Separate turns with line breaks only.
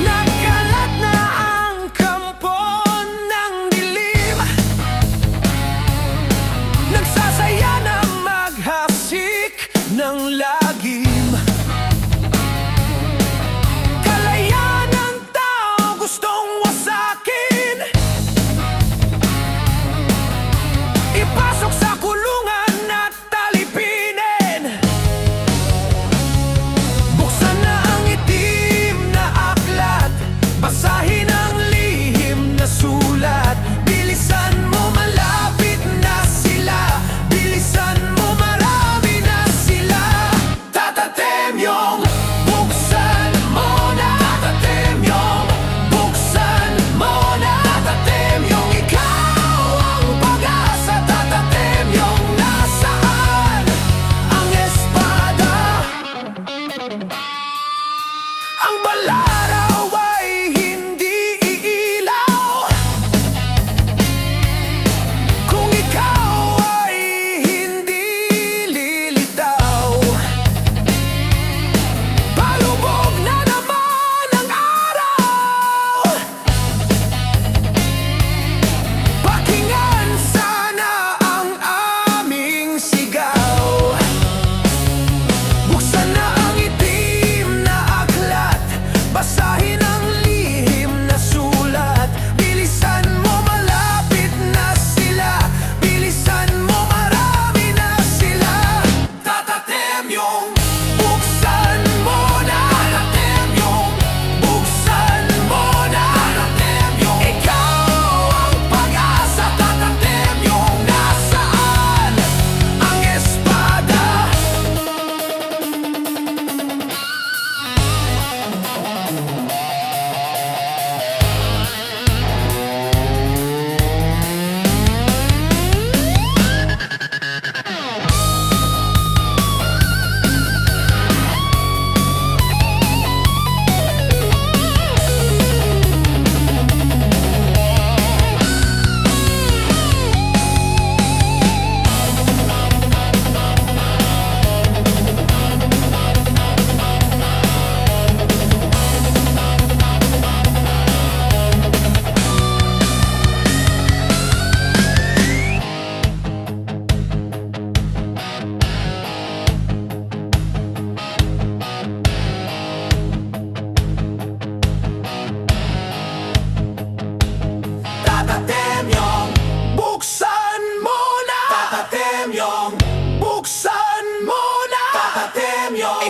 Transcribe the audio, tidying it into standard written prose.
Nagkalat na ang kampo ng dilim, nagsasaya na maghasik ng lagim. Kalayaan ng tao gustong wasakin, ipasok sa kulungan at talipinin. Buksan na ang itim na aklat, basahin ang lihim na sulat. Bilisan mo, malapit na sila. Bilisan mo, marami na sila. Tatatemyong, buksan mo na. Tatatemyong, buksan mo na. Tatatemyong, ikaw ang pag-asa. Tatatemyong, nasaan ang espada? Ang balaraw ay hindi iilaw kung ikaw ay hindi lilitaw. Palubog na naman ang araw, pakinggan sana ang aming sigaw. Buksan na ang itim na aklat, basahin ang lihim na sulat. Bilisan mo, malapit na sila. Bilisan mo, marami na sila. Tatatemyong, buksan mo na. Tatatemyong, buksan mo na. Tatatemyong, ikaw ang pag-asa. Tatatemyong, nasaan ang espada? Tatatemyong, buksan mo na. Tatatemyong, buksan mo na. Tatatemyong,